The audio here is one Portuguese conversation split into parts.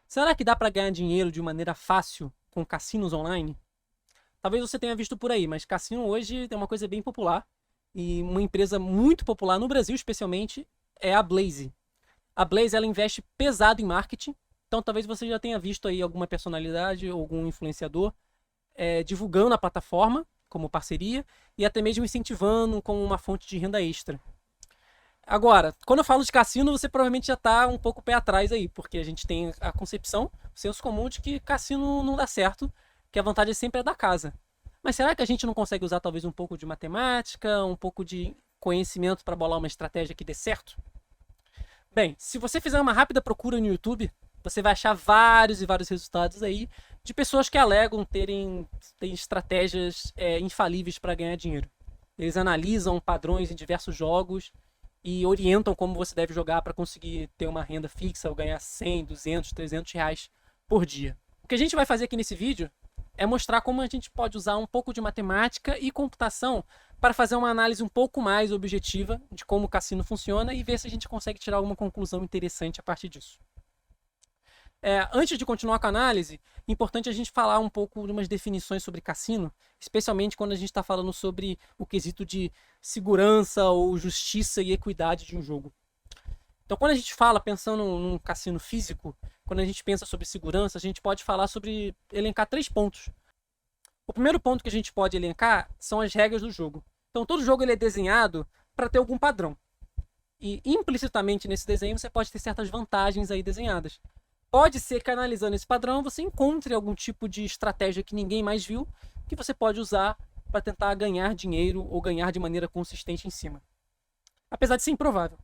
Será que dá para ganhar dinheiro de maneira fácil com cassinos online? Talvez você tenha visto por aí, mas cassino hoje é uma coisa bem popular. E uma empresa muito popular no Brasil, especialmente, é a Blaze. A Blaze, ela investe pesado em marketing. Então talvez você já tenha visto aí alguma personalidade ou algum influenciador divulgando a plataforma como parceria e até mesmo incentivando como uma fonte de renda extra. Agora, quando eu falo de cassino, você provavelmente já está um pouco pé atrás aí, porque a gente tem a concepção, o senso comum de que cassino não dá certo, que a vantagem sempre é da casa. Mas será que a gente não consegue usar talvez um pouco de matemática, um pouco de conhecimento para bolar uma estratégia que dê certo? Bem, se você fizer uma rápida procura no YouTube, você vai achar vários e vários resultados aí de pessoas que alegam terem estratégias infalíveis para ganhar dinheiro. Eles analisam padrões em diversos jogos e orientam como você deve jogar para conseguir ter uma renda fixa ou ganhar 100, 200, 300 reais por dia. O que a gente vai fazer aqui nesse vídeo é mostrar como a gente pode usar um pouco de matemática e computação para fazer uma análise um pouco mais objetiva de como o cassino funciona e ver se a gente consegue tirar alguma conclusão interessante a partir disso. Antes de continuar com a análise, é importante a gente falar um pouco de umas definições sobre cassino, especialmente quando a gente está falando sobre o quesito de segurança ou justiça e equidade de um jogo. Então, quando a gente fala pensando num cassino físico, quando a gente pensa sobre segurança, a gente pode falar sobre elencar 3 pontos. O primeiro ponto que a gente pode elencar são as regras do jogo. Então, todo jogo ele é desenhado para ter algum padrão. E implicitamente nesse desenho você pode ter certas vantagens aí desenhadas. Pode ser que analisando esse padrão você encontre algum tipo de estratégia que ninguém mais viu, que você pode usar para tentar ganhar dinheiro ou ganhar de maneira consistente em cima. Apesar de ser improvável.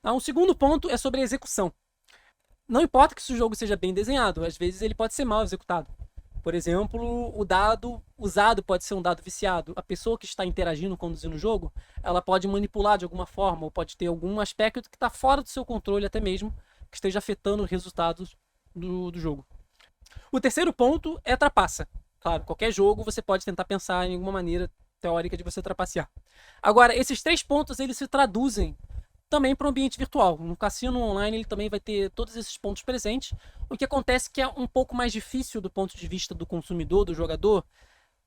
O segundo ponto é sobre a execução. Não importa que o jogo seja bem desenhado, às vezes ele pode ser mal executado. Por exemplo, o dado usado pode ser um dado viciado. A pessoa que está interagindo, conduzindo o jogo, ela pode manipular de alguma forma, ou pode ter algum aspecto que está fora do seu controle até mesmo, que esteja afetando os resultados do jogo. O terceiro ponto é trapaça. Claro, qualquer jogo você pode tentar pensar em alguma maneira teórica de você trapacear. Agora, esses 3 pontos eles se traduzem também para o ambiente virtual. No cassino online ele também vai ter todos esses pontos presentes. O que acontece é que é um pouco mais difícil do ponto de vista do consumidor, do jogador,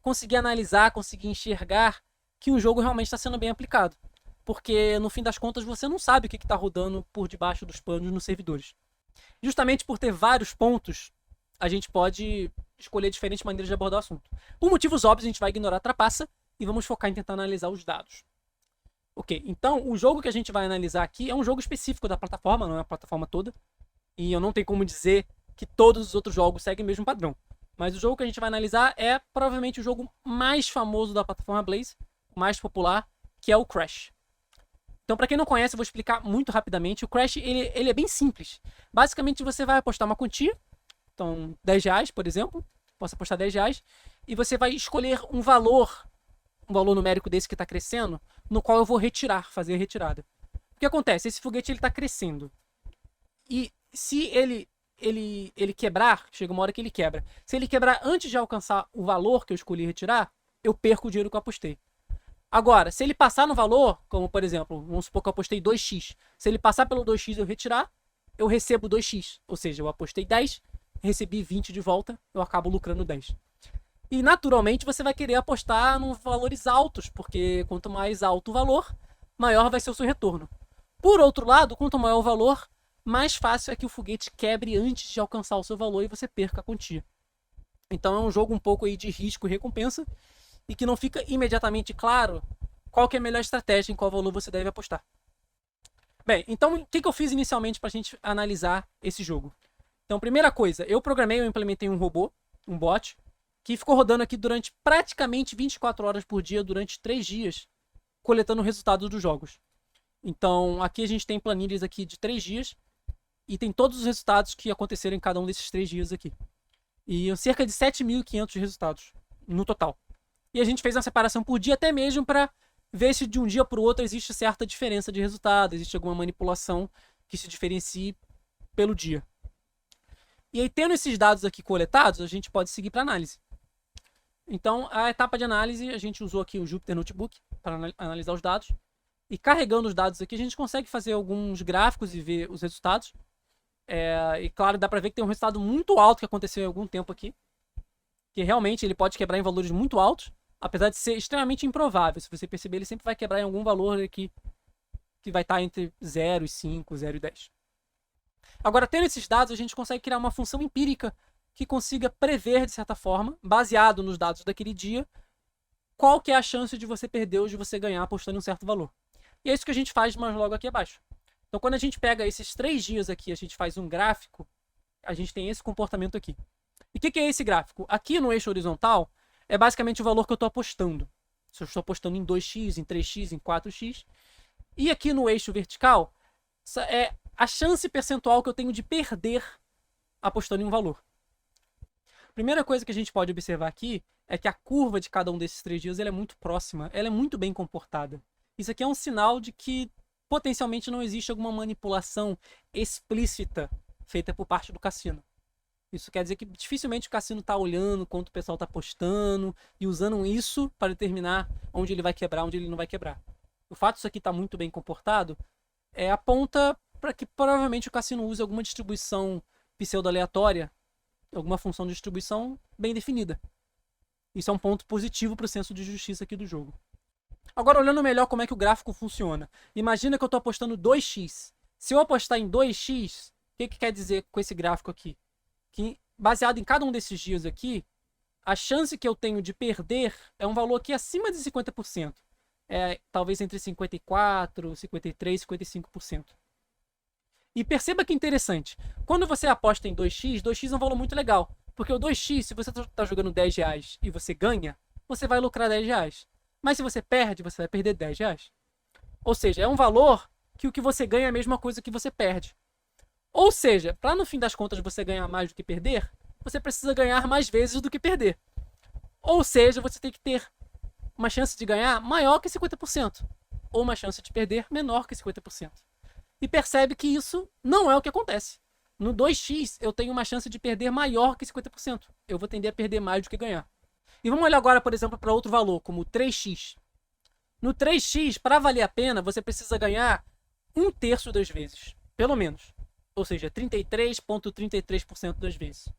conseguir analisar, conseguir enxergar que um jogo realmente está sendo bem aplicado. Porque no fim das contas você não sabe o que está rodando por debaixo dos panos nos servidores. Justamente por ter vários pontos, a gente pode escolher diferentes maneiras de abordar o assunto. Por motivos óbvios, a gente vai ignorar a trapaça e vamos focar em tentar analisar os dados. Ok, então o jogo que a gente vai analisar aqui é um jogo específico da plataforma, não é a plataforma toda. E eu não tenho como dizer que todos os outros jogos seguem o mesmo padrão. Mas o jogo que a gente vai analisar é provavelmente o jogo mais famoso da plataforma Blaze, o mais popular, que é o Crash. Então, para quem não conhece, eu vou explicar muito rapidamente. O Crash ele é bem simples. Basicamente, você vai apostar uma quantia, então 10 reais, por exemplo. Posso apostar 10 reais. E você vai escolher um valor numérico desse que está crescendo, no qual eu vou retirar, fazer a retirada. O que acontece? Esse foguete está crescendo. E se ele quebrar, chega uma hora que ele quebra. Se ele quebrar antes de alcançar o valor que eu escolhi retirar, eu perco o dinheiro que eu apostei. Agora, se ele passar no valor, como por exemplo, vamos supor que eu apostei 2x. Se ele passar pelo 2x e eu retirar, eu recebo 2x. Ou seja, eu apostei 10, recebi 20 de volta, eu acabo lucrando 10. E naturalmente você vai querer apostar em valores altos, porque quanto mais alto o valor, maior vai ser o seu retorno. Por outro lado, quanto maior o valor, mais fácil é que o foguete quebre antes de alcançar o seu valor e você perca a quantia. Então é um jogo um pouco aí de risco e recompensa, e que não fica imediatamente claro qual que é a melhor estratégia, em qual valor você deve apostar. Bem, então o que eu fiz inicialmente para a gente analisar esse jogo? Então, primeira coisa, eu implementei um robô, um bot, que ficou rodando aqui durante praticamente 24 horas por dia, durante 3 dias, coletando resultados dos jogos. Então, aqui a gente tem planilhas aqui de 3 dias, e tem todos os resultados que aconteceram em cada um desses 3 dias aqui. E cerca de 7.500 resultados no total. E a gente fez uma separação por dia, até mesmo para ver se de um dia para o outro existe certa diferença de resultado, existe alguma manipulação que se diferencie pelo dia. E aí, tendo esses dados aqui coletados, a gente pode seguir para análise. Então, a etapa de análise, a gente usou aqui o Jupyter Notebook para analisar os dados. E carregando os dados aqui, a gente consegue fazer alguns gráficos e ver os resultados. E claro, dá pra ver que tem um resultado muito alto que aconteceu em algum tempo aqui. Que realmente ele pode quebrar em valores muito altos, apesar de ser extremamente improvável. Se você perceber, ele sempre vai quebrar em algum valor aqui que vai estar entre 0 e 5, 0 e 10. Agora, tendo esses dados, a gente consegue criar uma função empírica que consiga prever, de certa forma, baseado nos dados daquele dia, qual que é a chance de você perder ou de você ganhar apostando em um certo valor. E é isso que a gente faz mais logo aqui abaixo. Então, quando a gente pega esses 3 dias aqui, a gente faz um gráfico, a gente tem esse comportamento aqui. E o que é esse gráfico? Aqui no eixo horizontal, é basicamente o valor que eu estou apostando. Se eu estou apostando em 2x, em 3x, em 4x. E aqui no eixo vertical, é a chance percentual que eu tenho de perder apostando em um valor. Primeira coisa que a gente pode observar aqui é que a curva de cada um desses 3 dias ela é muito próxima, ela é muito bem comportada. Isso aqui é um sinal de que potencialmente não existe alguma manipulação explícita feita por parte do cassino. Isso quer dizer que dificilmente o cassino está olhando quanto o pessoal está apostando e usando isso para determinar onde ele vai quebrar, onde ele não vai quebrar. O fato disso aqui estar muito bem comportado aponta para que provavelmente o cassino use alguma distribuição pseudo-aleatória, alguma função de distribuição bem definida. Isso é um ponto positivo para o senso de justiça aqui do jogo. Agora, olhando melhor como é que o gráfico funciona. Imagina que eu estou apostando 2x. Se eu apostar em 2x, o que quer dizer com esse gráfico aqui? Que, baseado em cada um desses dias aqui, a chance que eu tenho de perder é um valor aqui acima de 50%. Talvez entre 54%, 53%, 55%. E perceba que interessante. Quando você aposta em 2x, 2x é um valor muito legal. Porque o 2x, se você está jogando 10 reais e você ganha, você vai lucrar 10 reais. Mas se você perde, você vai perder 10 reais. Ou seja, é um valor que o que você ganha é a mesma coisa que você perde. Ou seja, para no fim das contas você ganhar mais do que perder, você precisa ganhar mais vezes do que perder. Ou seja, você tem que ter uma chance de ganhar maior que 50%. Ou uma chance de perder menor que 50%. E percebe que isso não é o que acontece. No 2x, eu tenho uma chance de perder maior que 50%. Eu vou tender a perder mais do que ganhar. E vamos olhar agora, por exemplo, para outro valor, como o 3x. No 3x, para valer a pena, você precisa ganhar 1/3 das vezes. Pelo menos. Ou seja, 33,33% das vezes.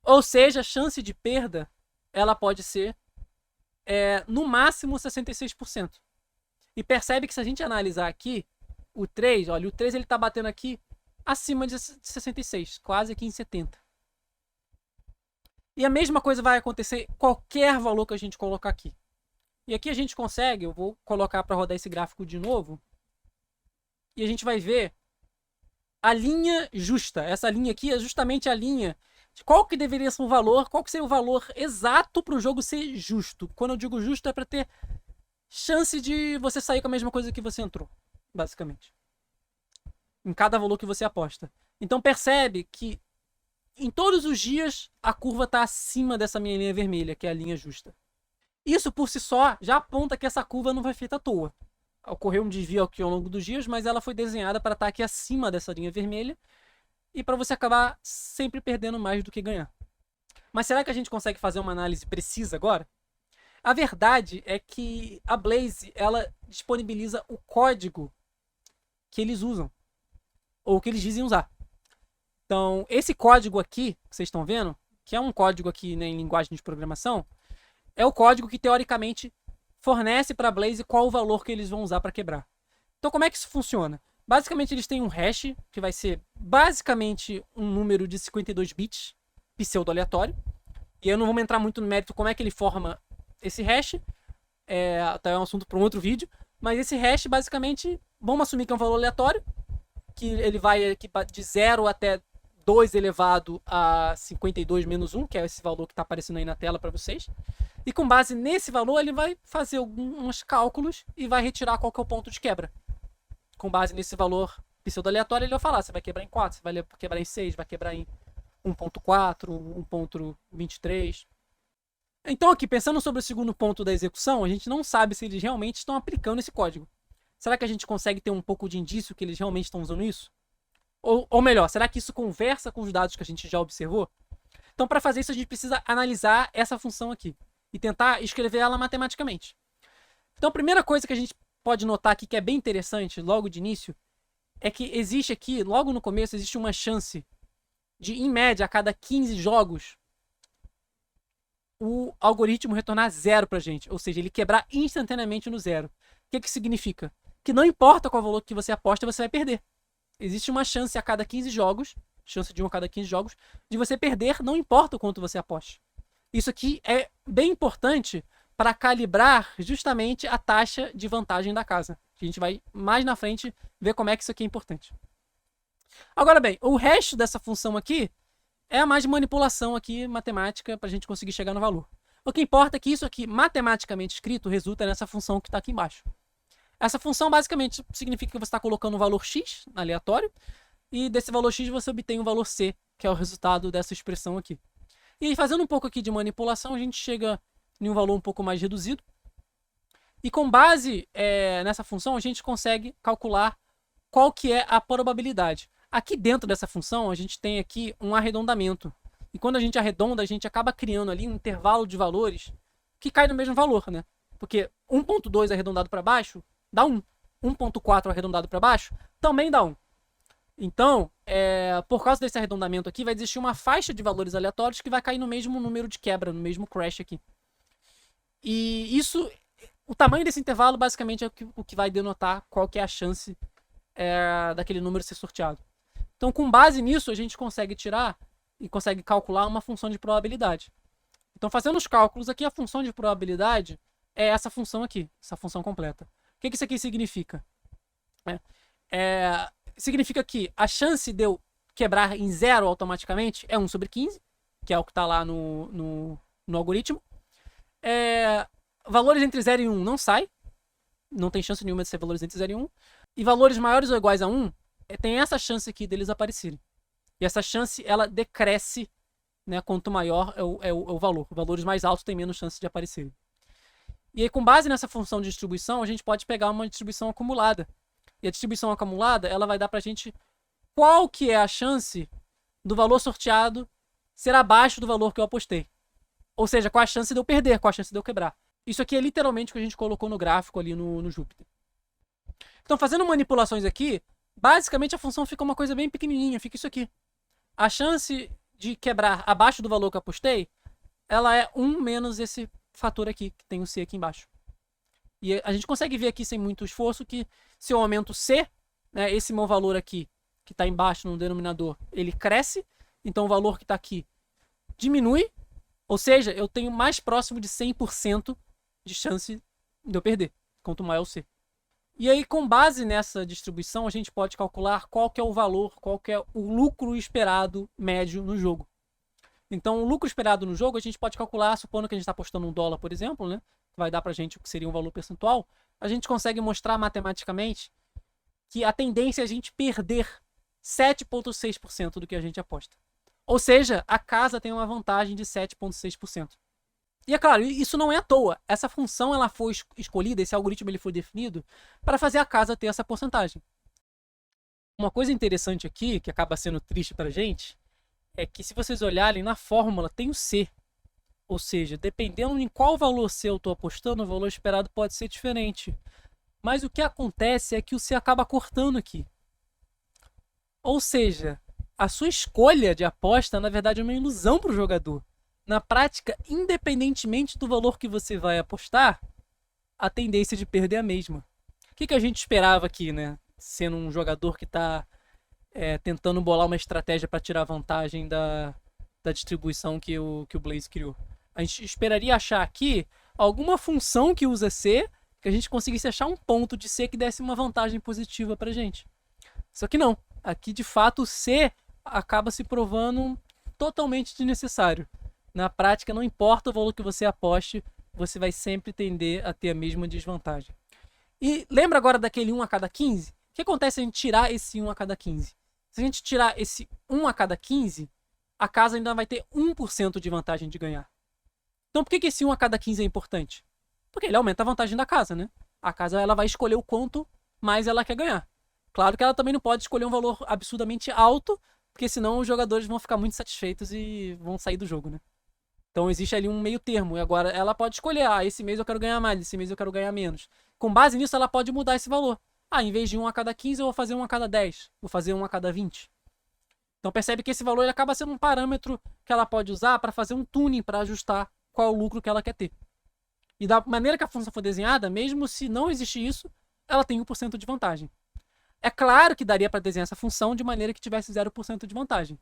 Ou seja, a chance de perda ela pode ser no máximo 66%. E percebe que se a gente analisar aqui, o 3, olha, o 3 ele está batendo aqui acima de 66, quase aqui em 70. E a mesma coisa vai acontecer em qualquer valor que a gente colocar aqui. E aqui a gente consegue, eu vou colocar para rodar esse gráfico de novo, e a gente vai ver a linha justa. Essa linha aqui é justamente a linha de qual que deveria ser o valor, qual que seria o valor exato para o jogo ser justo. Quando eu digo justo é para ter chance de você sair com a mesma coisa que você entrou, basicamente. Em cada valor que você aposta. Então percebe que em todos os dias a curva está acima dessa minha linha vermelha, que é a linha justa. Isso por si só já aponta que essa curva não foi feita à toa. Ocorreu um desvio aqui ao longo dos dias, mas ela foi desenhada para estar aqui acima dessa linha vermelha e para você acabar sempre perdendo mais do que ganhar. Mas será que a gente consegue fazer uma análise precisa agora? A verdade é que a Blaze ela disponibiliza o código que eles usam, ou que eles dizem usar. Então, esse código aqui, que vocês estão vendo, que é um código aqui, né, em linguagem de programação, é o código que, teoricamente, fornece para a Blaze qual o valor que eles vão usar para quebrar. Então, como é que isso funciona? Basicamente, eles têm um hash, que vai ser basicamente um número de 52 bits, pseudo-aleatório. E eu não vou entrar muito no mérito como é que ele forma esse hash, até é um assunto para um outro vídeo, mas esse hash, basicamente, vamos assumir que é um valor aleatório, que ele vai de 0 até 2 elevado a 52 menos 1, que é esse valor que está aparecendo aí na tela para vocês. E com base nesse valor, ele vai fazer alguns cálculos e vai retirar qual que é o ponto de quebra. Com base nesse valor pseudo-aleatório, ele vai falar, você vai quebrar em 4, você vai quebrar em 6, vai quebrar em 1.4, 1.23. Então aqui, pensando sobre o segundo ponto da execução, a gente não sabe se eles realmente estão aplicando esse código. Será que a gente consegue ter um pouco de indício que eles realmente estão usando isso? Ou melhor, será que isso conversa com os dados que a gente já observou? Então, para fazer isso, a gente precisa analisar essa função aqui e tentar escrever ela matematicamente. Então, a primeira coisa que a gente pode notar aqui que é bem interessante, logo de início, é que existe aqui, logo no começo, existe uma chance de, em média, a cada 15 jogos, o algoritmo retornar zero pra gente. Ou seja, ele quebrar instantaneamente no zero. O que significa? Que não importa qual valor que você aposta, você vai perder. Existe uma chance a cada 15 jogos, chance de 1 a cada 15 jogos, de você perder, não importa o quanto você aposte. Isso aqui é bem importante para calibrar justamente a taxa de vantagem da casa. A gente vai mais na frente ver como é que isso aqui é importante. Agora bem, o resto dessa função aqui é mais manipulação aqui, matemática, para a gente conseguir chegar no valor. O que importa é que isso aqui, matematicamente escrito, resulta nessa função que está aqui embaixo. Essa função basicamente significa que você está colocando um valor x aleatório, e desse valor x você obtém o valor c, que é o resultado dessa expressão aqui. E aí, fazendo um pouco aqui de manipulação, a gente chega em um valor um pouco mais reduzido. E com base nessa função, a gente consegue calcular qual que é a probabilidade. Aqui dentro dessa função, a gente tem aqui um arredondamento. E quando a gente arredonda, a gente acaba criando ali um intervalo de valores que cai no mesmo valor, né? Porque 1.2 arredondado para baixo dá 1. 1.4 arredondado para baixo também dá 1. Então, por causa desse arredondamento aqui, vai existir uma faixa de valores aleatórios que vai cair no mesmo número de quebra, no mesmo crash aqui. E isso, o tamanho desse intervalo basicamente é o que vai denotar qual que é a chance daquele número ser sorteado. Então, com base nisso, a gente consegue tirar e consegue calcular uma função de probabilidade. Então, fazendo os cálculos aqui, a função de probabilidade é essa função aqui, essa função completa. O que isso aqui significa? Significa que a chance de eu quebrar em zero automaticamente é 1 sobre 15, que é o que está lá no algoritmo. Valores entre 0 e 1 não sai, não tem chance nenhuma de ser valores entre 0 e 1. E valores maiores ou iguais a 1, tem essa chance aqui deles aparecerem. E essa chance, ela decresce, né, quanto maior é o valor. Valores mais altos têm menos chance de aparecerem. E aí, com base nessa função de distribuição, a gente pode pegar uma distribuição acumulada. E a distribuição acumulada, ela vai dar pra gente qual que é a chance do valor sorteado ser abaixo do valor que eu apostei. Ou seja, qual a chance de eu perder, qual a chance de eu quebrar. Isso aqui é literalmente o que a gente colocou no gráfico ali no Júpiter. Então, fazendo manipulações aqui, basicamente a função fica uma coisa bem pequenininha, fica isso aqui. A chance de quebrar abaixo do valor que eu apostei, ela é 1 menos esse fator aqui, que tem o C aqui embaixo. E a gente consegue ver aqui sem muito esforço que se eu aumento C, né, esse meu valor aqui, que está embaixo no denominador, ele cresce, então o valor que está aqui diminui, ou seja, eu tenho mais próximo de 100% de chance de eu perder, quanto maior o C. E aí, com base nessa distribuição, a gente pode calcular qual que é o valor, qual que é o lucro esperado médio no jogo. Então, o lucro esperado no jogo, a gente pode calcular, supondo que a gente está apostando $1, por exemplo, né? Vai dar pra gente o que seria um valor percentual. A gente consegue mostrar matematicamente que a tendência é a gente perder 7,6% do que a gente aposta. Ou seja, a casa tem uma vantagem de 7,6%. E é claro, isso não é à toa. Essa função ela foi escolhida, esse algoritmo ele foi definido para fazer a casa ter essa porcentagem. Uma coisa interessante aqui, que acaba sendo triste para a gente, é que se vocês olharem na fórmula tem o C. Ou seja, dependendo em qual valor C eu estou apostando, o valor esperado pode ser diferente. Mas o que acontece é que o C acaba cortando aqui. Ou seja, a sua escolha de aposta, na verdade, é uma ilusão para o jogador. Na prática, independentemente do valor que você vai apostar, a tendência de perder é a mesma. O que a gente esperava aqui, né? Sendo um jogador que está tentando bolar uma estratégia para tirar vantagem da distribuição que o Blaze criou. A gente esperaria achar aqui alguma função que usa C, que a gente conseguisse achar um ponto de C que desse uma vantagem positiva para a gente. Só que não. Aqui, de fato, o C acaba se provando totalmente desnecessário. Na prática, não importa o valor que você aposte, você vai sempre tender a ter a mesma desvantagem. E lembra agora daquele 1 a cada 15? O que acontece se a gente tirar esse 1 a cada 15? Se a gente tirar esse 1 a cada 15, a casa ainda vai ter 1% de vantagem de ganhar. Então por que esse 1 a cada 15 é importante? Porque ele aumenta a vantagem da casa, né? A casa ela vai escolher o quanto mais ela quer ganhar. Claro que ela também não pode escolher um valor absurdamente alto, porque senão os jogadores vão ficar muito satisfeitos e vão sair do jogo, né? Então existe ali um meio termo. E agora ela pode escolher, esse mês eu quero ganhar mais, esse mês eu quero ganhar menos. Com base nisso, ela pode mudar esse valor. em vez de 1 a cada 15, eu vou fazer 1 a cada 10, vou fazer 1 a cada 20. Então percebe que esse valor ele acaba sendo um parâmetro que ela pode usar para fazer um tuning, para ajustar qual é o lucro que ela quer ter. E da maneira que a função for desenhada, mesmo se não existir isso, ela tem 1% de vantagem. É claro que daria para desenhar essa função de maneira que tivesse 0% de vantagem.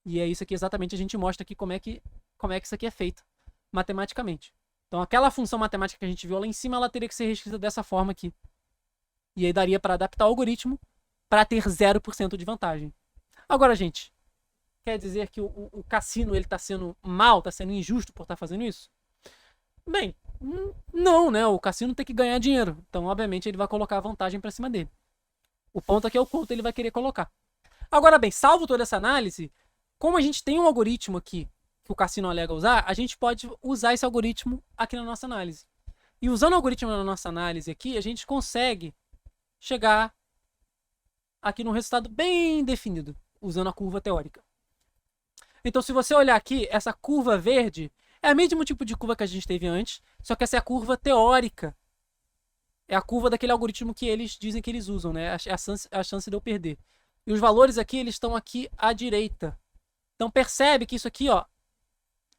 E é isso aqui exatamente, a gente mostra aqui como é que isso aqui é feito matematicamente. Então aquela função matemática que a gente viu lá em cima, ela teria que ser reescrita dessa forma aqui. E aí daria para adaptar o algoritmo para ter 0% de vantagem. Agora, gente, quer dizer que o cassino está sendo mal, está sendo injusto por estar fazendo isso? Bem, não, né? O cassino tem que ganhar dinheiro. Então, obviamente, ele vai colocar a vantagem para cima dele. O ponto aqui é o quanto ele vai querer colocar. Agora bem, salvo toda essa análise, como a gente tem um algoritmo aqui que o cassino alega usar, a gente pode usar esse algoritmo aqui na nossa análise. E usando o algoritmo na nossa análise aqui, a gente consegue chegar aqui num resultado bem definido, usando a curva teórica. Então, se você olhar aqui, essa curva verde é o mesmo tipo de curva que a gente teve antes, só que essa é a curva teórica. É a curva daquele algoritmo que eles dizem que eles usam, né? A chance de eu perder. E os valores aqui, eles estão aqui à direita. Então, percebe que isso aqui, ó,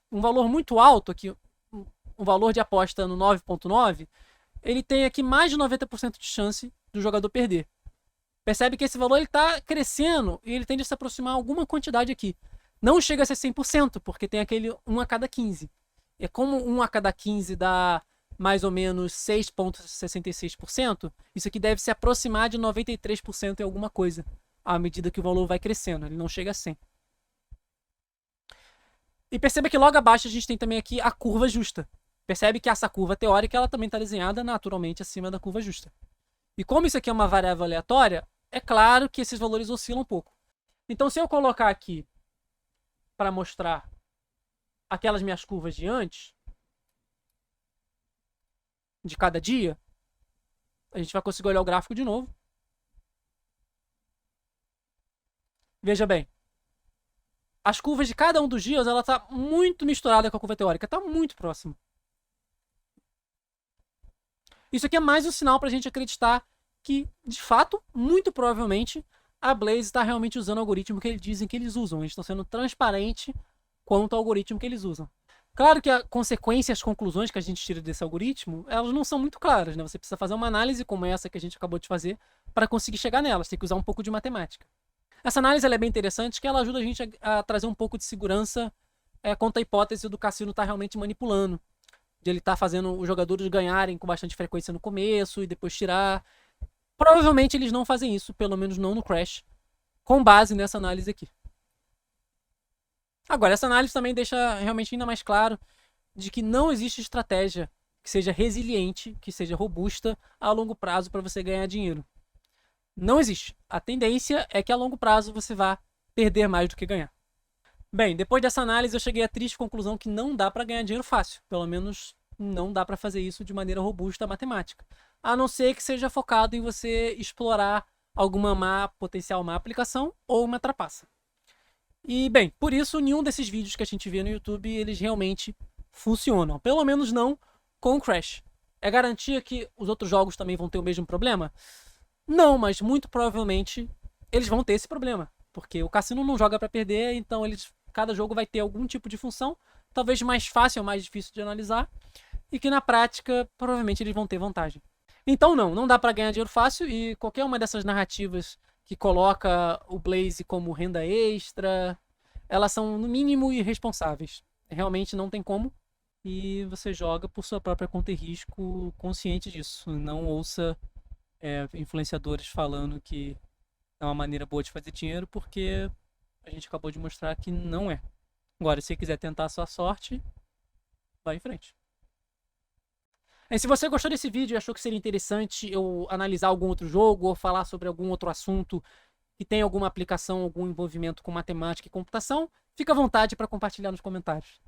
um valor muito alto aqui, um valor de aposta no 9.9, ele tem aqui mais de 90% de chance do jogador perder. Percebe que esse valor está crescendo e ele tende a se aproximar alguma quantidade aqui. Não chega a ser 100%, porque tem aquele 1 a cada 15. É como 1 a cada 15 dá mais ou menos 6,66%, isso aqui deve se aproximar de 93% em alguma coisa, à medida que o valor vai crescendo, ele não chega a 100. E perceba que logo abaixo a gente tem também aqui a curva justa. Percebe que essa curva teórica ela também está desenhada naturalmente acima da curva justa. E como isso aqui é uma variável aleatória, é claro que esses valores oscilam um pouco. Então, se eu colocar aqui para mostrar aquelas minhas curvas de antes, de cada dia, a gente vai conseguir olhar o gráfico de novo. Veja bem, as curvas de cada um dos dias, ela está muito misturada com a curva teórica, está muito próxima. Isso aqui é mais um sinal para a gente acreditar que, de fato, muito provavelmente, a Blaze está realmente usando o algoritmo que eles dizem que eles usam. Eles estão sendo transparentes quanto ao algoritmo que eles usam. Claro que a consequência e as conclusões que a gente tira desse algoritmo, elas não são muito claras, né? Você precisa fazer uma análise como essa que a gente acabou de fazer para conseguir chegar nelas. Tem que usar um pouco de matemática. Essa análise ela é bem interessante, porque ela ajuda a gente a trazer um pouco de segurança quanto à hipótese do cassino estar realmente manipulando. De ele estar fazendo os jogadores ganharem com bastante frequência no começo e depois tirar. Provavelmente eles não fazem isso, pelo menos não no Crash, com base nessa análise aqui. Agora, essa análise também deixa realmente ainda mais claro de que não existe estratégia que seja resiliente, que seja robusta a longo prazo para você ganhar dinheiro. Não existe. A tendência é que a longo prazo você vá perder mais do que ganhar. Bem, depois dessa análise eu cheguei à triste conclusão que não dá para ganhar dinheiro fácil. Pelo menos não dá para fazer isso de maneira robusta matemática. A não ser que seja focado em você explorar alguma potencial má aplicação ou uma trapaça. E, bem, por isso, nenhum desses vídeos que a gente vê no YouTube, eles realmente funcionam. Pelo menos não com o Crash. É garantia que os outros jogos também vão ter o mesmo problema? Não, mas muito provavelmente eles vão ter esse problema. Porque o cassino não joga para perder, então cada jogo vai ter algum tipo de função, talvez mais fácil ou mais difícil de analisar, e que na prática, provavelmente eles vão ter vantagem. Então não dá para ganhar dinheiro fácil, e qualquer uma dessas narrativas que coloca o Blaze como renda extra, elas são no mínimo irresponsáveis. Realmente não tem como, e você joga por sua própria conta e risco, consciente disso. Não ouça influenciadores falando que é uma maneira boa de fazer dinheiro, porque a gente acabou de mostrar que não é. Agora, se você quiser tentar a sua sorte, vai em frente. E se você gostou desse vídeo e achou que seria interessante eu analisar algum outro jogo ou falar sobre algum outro assunto que tem alguma aplicação, algum envolvimento com matemática e computação, fica à vontade para compartilhar nos comentários.